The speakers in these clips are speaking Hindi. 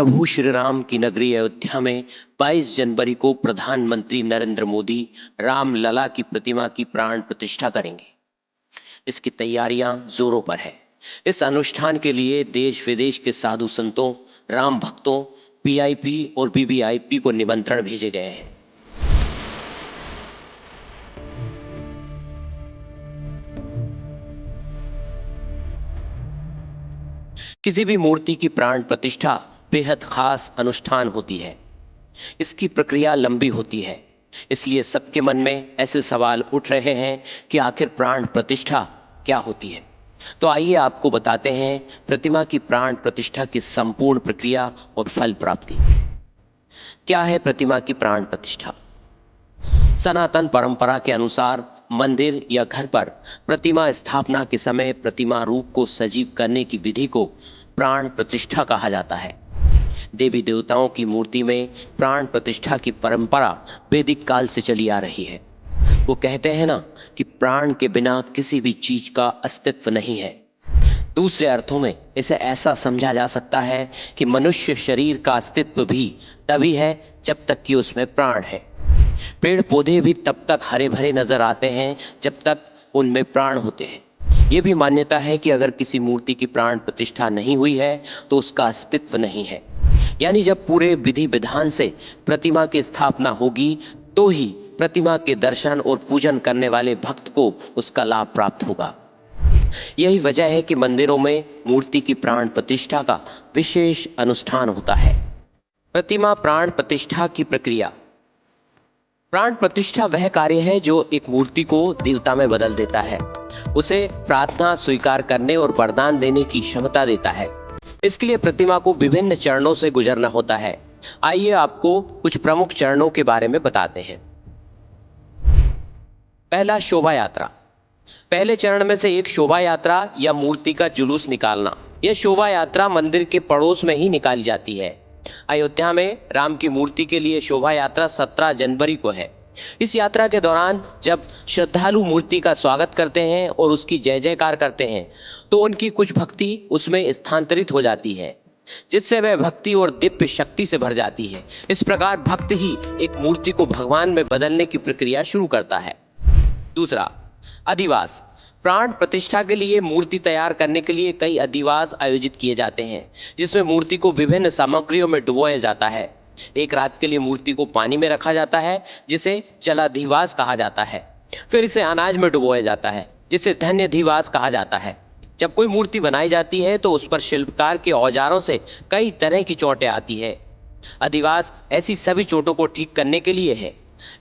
प्रभु श्री राम की नगरी अयोध्या में 22 जनवरी को प्रधानमंत्री नरेंद्र मोदी रामलला की प्रतिमा की प्राण प्रतिष्ठा करेंगे। इसकी तैयारियां जोरों पर है। इस अनुष्ठान के लिए देश विदेश के साधु संतों, राम भक्तों, पीआईपी और वीवीआईपी को निमंत्रण भेजे गए हैं। किसी भी मूर्ति की प्राण प्रतिष्ठा बेहद खास अनुष्ठान होती है। इसकी प्रक्रिया लंबी होती है, इसलिए सबके मन में ऐसे सवाल उठ रहे हैं कि आखिर प्राण प्रतिष्ठा क्या होती है। तो आइए आपको बताते हैं प्रतिमा की प्राण प्रतिष्ठा की संपूर्ण प्रक्रिया और फल प्राप्ति। क्या है प्रतिमा की प्राण प्रतिष्ठा? सनातन परंपरा के अनुसार मंदिर या घर पर प्रतिमा स्थापना के समय प्रतिमा रूप को सजीव करने की विधि को प्राण प्रतिष्ठा कहा जाता है। देवी देवताओं की मूर्ति में प्राण प्रतिष्ठा की परंपरा वैदिक काल से चली आ रही है। वो कहते हैं ना कि प्राण के बिना किसी भी चीज का अस्तित्व नहीं है। दूसरे अर्थों में इसे ऐसा समझा जा सकता है कि मनुष्य शरीर का अस्तित्व भी तभी है जब तक कि उसमें प्राण है। पेड़ पौधे भी तब तक हरे भरे नजर आते हैं जब तक उनमें प्राण होते हैं। ये भी मान्यता है कि अगर किसी मूर्ति की प्राण प्रतिष्ठा नहीं हुई है तो उसका अस्तित्व नहीं है। यानी जब पूरे विधि विधान से प्रतिमा की स्थापना होगी तो ही प्रतिमा के दर्शन और पूजन करने वाले भक्त को उसका लाभ प्राप्त होगा। यही वजह है कि मंदिरों में मूर्ति की प्राण प्रतिष्ठा का विशेष अनुष्ठान होता है। प्रतिमा प्राण प्रतिष्ठा की प्रक्रिया। प्राण प्रतिष्ठा वह कार्य है जो एक मूर्ति को देवता में बदल देता है, उसे प्रार्थना स्वीकार करने और वरदान देने की क्षमता देता है। इसके लिए प्रतिमा को विभिन्न चरणों से गुजरना होता है। आइए आपको कुछ प्रमुख चरणों के बारे में बताते हैं। पहला, शोभा यात्रा। पहले चरण में से एक शोभा यात्रा या मूर्ति का जुलूस निकालना। यह शोभा यात्रा मंदिर के पड़ोस में ही निकाली जाती है। अयोध्या में राम की मूर्ति के लिए शोभा यात्रा 17 जनवरी को है। इस यात्रा के दौरान जब श्रद्धालु मूर्ति का स्वागत करते हैं और उसकी जय जयकार करते हैं तो उनकी कुछ भक्ति उसमें स्थानांतरित हो जाती है, जिससे वह भक्ति और दिव्य शक्ति से भर जाती है। इस प्रकार भक्त ही एक मूर्ति को भगवान में बदलने की प्रक्रिया शुरू करता है। दूसरा, अधिवास। प्राण प्रतिष्ठा के लिए मूर्ति तैयार करने के लिए कई अधिवास आयोजित किए जाते हैं, जिसमें मूर्ति को विभिन्न सामग्रियों में डुबोया जाता है। एक रात के लिए मूर्ति को पानी में रखा जाता है, जिसे जलाधिवास कहा जाता है। फिर इसे अनाज में डुबोया जाता है, जिसे धान्याधिवास कहा जाता है। जब कोई मूर्ति बनाई जाती है तो उस पर शिल्पकार के औजारों से कई तरह की चोटें आती है। अधिवास ऐसी सभी चोटों को ठीक करने के लिए है।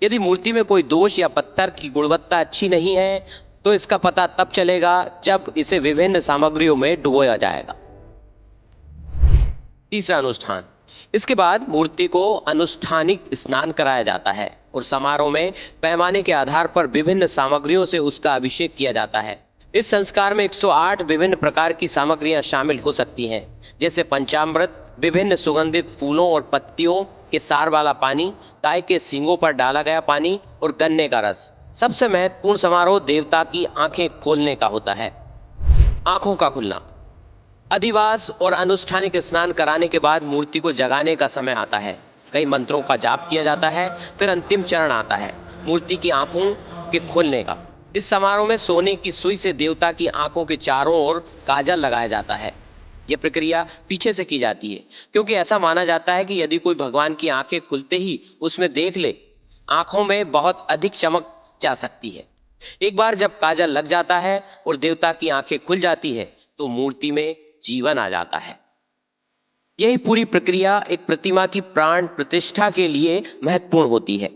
यदि मूर्ति में कोई दोष या पत्थर की गुणवत्ता अच्छी नहीं है तो इसका पता तब चलेगा जब इसे विभिन्न सामग्रियों में डुबोया जाएगा। तीसरा अनुष्ठान। इसके बाद मूर्ति को अनुष्ठानिक स्नान कराया जाता है और समारोह में पैमाने के आधार पर विभिन्न सामग्रियों से उसका अभिषेक किया जाता है। इस संस्कार में 108 विभिन्न प्रकार की सामग्रियां शामिल हो सकती हैं, जैसे पंचामृत, विभिन्न सुगंधित फूलों और पत्तियों के सार वाला पानी, गाय के सींगों पर डाला गया पानी और गन्ने का रस। सबसे महत्वपूर्ण समारोह देवता की आंखें खोलने का होता है। आंखों का खुलना। अधिवास और अनुष्ठानिक स्नान कराने के बाद मूर्ति को जगाने का समय आता है। कई मंत्रों का जाप किया जाता है। फिर अंतिम चरण आता है, मूर्ति की आंखों के खोलने का। इस समारोह में सोने की सुई से देवता की आंखों के चारों ओर काजल लगाया जाता है। यह प्रक्रिया पीछे से की जाती है, क्योंकि ऐसा माना जाता है कि यदि कोई भगवान की आंखें खुलते ही उसमें देख ले, आंखों में बहुत अधिक चमक जा सकती है। एक बार जब काजल लग जाता है और देवता की आंखें खुल जाती है तो मूर्ति में जीवन आ जाता है। यही पूरी प्रक्रिया एक प्रतिमा की प्राण प्रतिष्ठा के लिए महत्वपूर्ण होती है।